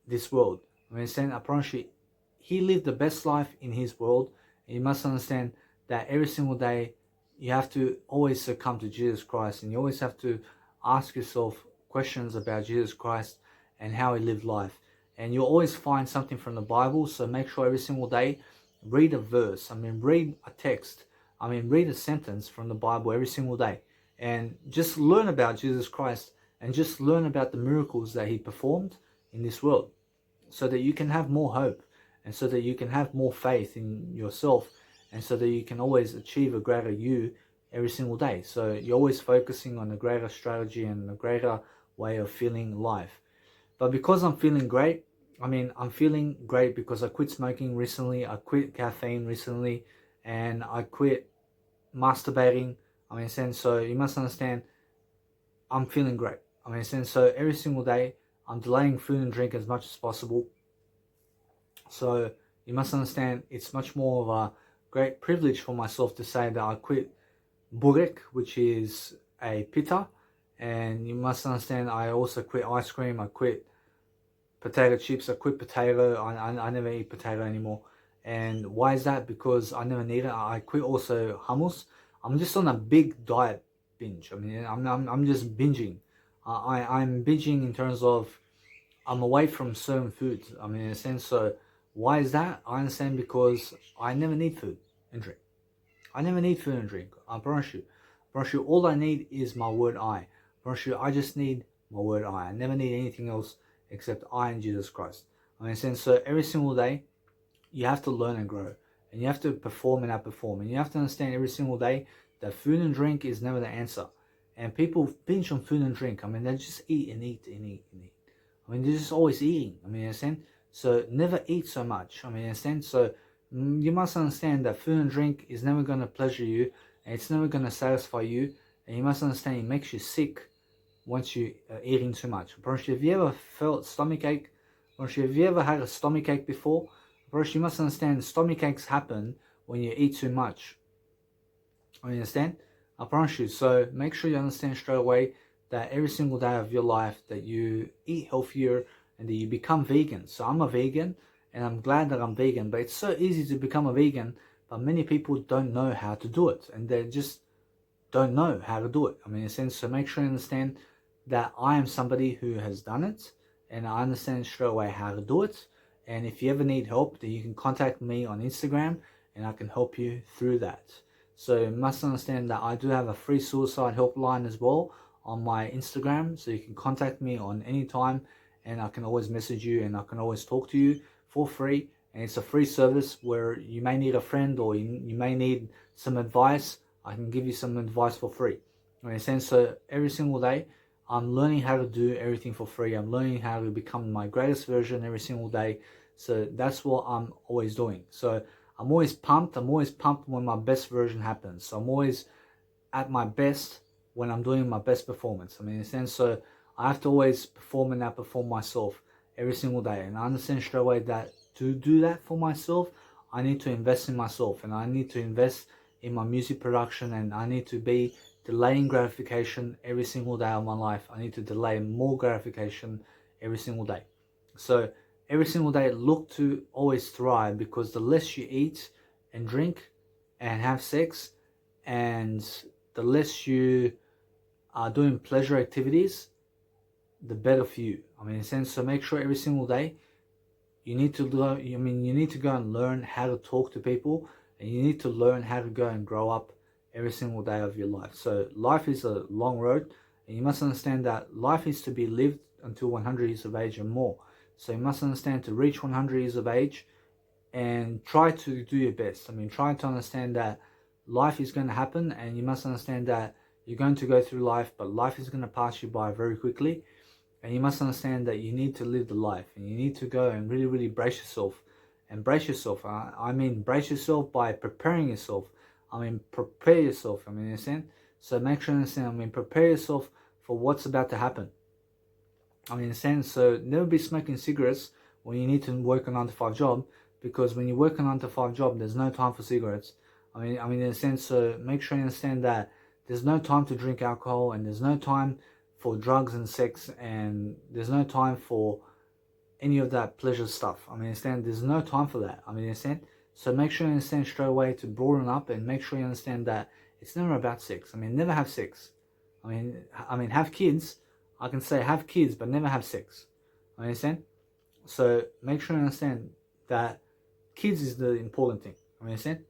this world. I mean, I promise you, he lived the best life in his world. And you must understand that every single day, you have to always succumb to Jesus Christ, and you always have to ask yourself questions about Jesus Christ and how he lived life. And you'll always find something from the Bible, so make sure every single day, read a verse, read a text, read a sentence from the Bible every single day, and just learn about Jesus Christ, and just learn about the miracles that he performed in this world, so that you can have more hope, and so that you can have more faith in yourself, and so that you can always achieve a greater you every single day. So you're always focusing on a greater strategy and a greater way of feeling life. But because I'm feeling great, I'm feeling great because I quit smoking recently, I quit caffeine recently, and I quit masturbating. So you must understand, I'm feeling great. So every single day, I'm delaying food and drink as much as possible. So you must understand, it's much more of a great privilege for myself to say that I quit burek, which is a pita, and you must understand I also quit ice cream, I quit potato chips, I quit potato, I never eat potato anymore. And why is that? Because I never need it. I quit also hummus. I'm just on a big diet binge. I'm just binging. I'm binging in terms of I'm away from certain foods. In a sense, so why is that? I understand because I never need food and drink. I never need food and drink. I promise you. All I need is my word I. Promise you, I just need my word I. I never need anything else except I and Jesus Christ. So every single day, you have to learn and grow. And you have to perform and outperform. And you have to understand every single day that food and drink is never the answer. And people binge on food and drink. They just eat and eat and eat and eat. they're just always eating. So never eat so much. So You must understand that food and drink is never going to pleasure you, and it's never going to satisfy you, and you must understand it makes you sick once you are eating too much. Apparently, have you ever felt stomach ache? Apparently, have you ever had a stomach ache before? Apparently, you must understand stomach aches happen when you eat too much. You understand? I promise you. So make sure you understand straight away that every single day of your life that you eat healthier and that you become vegan. So I'm a vegan and I'm glad that I'm vegan, but it's so easy to become a vegan, but many people don't know how to do it and they just don't know how to do it. In a sense, so make sure you understand that I am somebody who has done it and I understand straight away how to do it. And if you ever need help, then you can contact me on Instagram and I can help you through that. So you must understand that I do have a free suicide helpline as well on my Instagram. So you can contact me on any time and I can always message you and I can always talk to you for free. And it's a free service where you may need a friend or you may need some advice. I can give you some advice for free. In a sense, so every single day, I'm learning how to do everything for free. I'm learning how to become my greatest version every single day. So that's what I'm always doing. So I'm always pumped. I'm always pumped when my best version happens. So I'm always at my best when I'm doing my best performance. In a sense, so I have to always perform and outperform myself every single day. And I understand straight away that to do that for myself, I need to invest in myself and I need to invest in my music production and I need to be delaying gratification every single day of my life. I need to delay more gratification every single day. So every single day look to always thrive, because the less you eat and drink and have sex and the less you are doing pleasure activities, the better for you. In a sense, so make sure every single day you need to learn. You need to go and learn how to talk to people, and you need to learn how to go and grow up every single day of your life. So life is a long road, and you must understand that life is to be lived until 100 years of age and more. So you must understand to reach 100 years of age and try to do your best. Try to understand that life is going to happen, and you must understand that you're going to go through life, but life is going to pass you by very quickly. And you must understand that you need to live the life and you need to go and really, really brace yourself. And brace yourself, brace yourself by preparing yourself. Prepare yourself, in a sense. So make sure you understand, prepare yourself for what's about to happen. In a sense, so never be smoking cigarettes when you need to work a 9-to-5 job, because when you work a 9-to-5 job, there's no time for cigarettes. In a sense, so make sure you understand that there's no time to drink alcohol and there's no time for drugs and sex, and there's no time for any of that pleasure stuff. Understand, there's no time for that. Understand, so make sure you understand straight away to broaden up and make sure you understand that it's never about sex. Never have sex. Have kids. I can say have kids, but never have sex. Understand? So make sure you understand that kids is the important thing. Understand?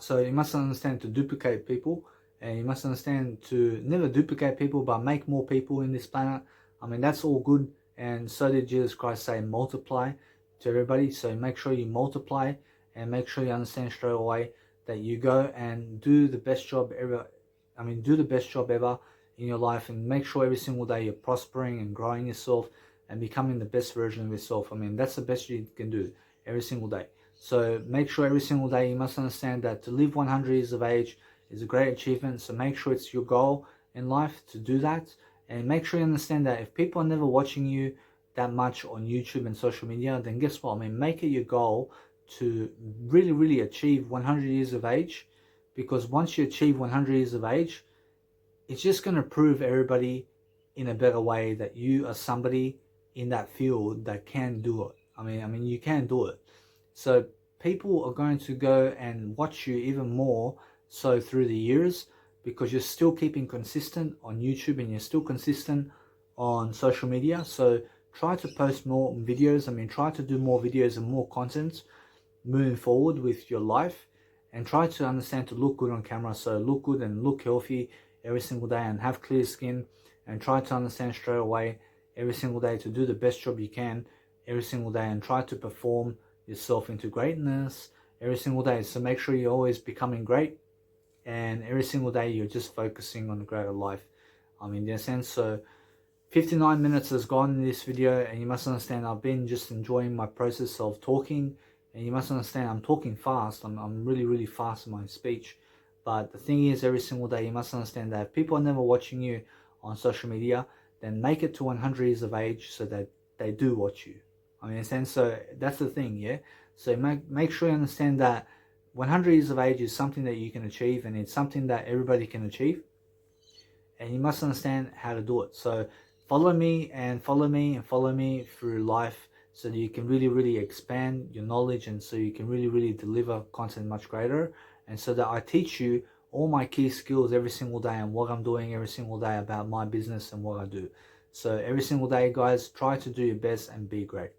So you must understand to duplicate people. And you must understand to never duplicate people, but make more people in this planet. That's all good. And so did Jesus Christ say, multiply to everybody. So make sure you multiply and make sure you understand straight away that you go and do the best job ever. Do the best job ever in your life, and make sure every single day you're prospering and growing yourself and becoming the best version of yourself. That's the best you can do every single day. So make sure every single day you must understand that to live 100 years of age is a great achievement. So make sure it's your goal in life to do that, and make sure you understand that if people are never watching you that much on YouTube and social media, then guess what? Make it your goal to really, really achieve 100 years of age, because once you achieve 100 years of age, it's just going to prove everybody in a better way that you are somebody in that field that can do it. You can do it. So people are going to go and watch you even more so through the years, because you're still keeping consistent on YouTube and you're still consistent on social media. So try to post more videos. Try to do more videos and more content moving forward with your life, and try to understand to look good on camera. So look good and look healthy every single day and have clear skin, and try to understand straight away every single day to do the best job you can every single day, and try to perform yourself into greatness every single day. So make sure you're always becoming great, and every single day you're just focusing on a greater life. In a sense, so 59 minutes has gone in this video, and you must understand I've been just enjoying my process of talking And you must understand, I'm talking fast. I'm really, really fast in my speech. But the thing is, every single day, you must understand that if people are never watching you on social media, then make it to 100 years of age so that they do watch you. I mean, understand? So that's the thing, yeah? So make sure you understand that 100 years of age is something that you can achieve, and it's something that everybody can achieve. And you must understand how to do it. So follow me and follow me and follow me through life so that you can really, really expand your knowledge, and so you can really, really deliver content much greater. And so that I teach you all my key skills every single day and what I'm doing every single day about my business and what I do. So every single day, guys, try to do your best and be great.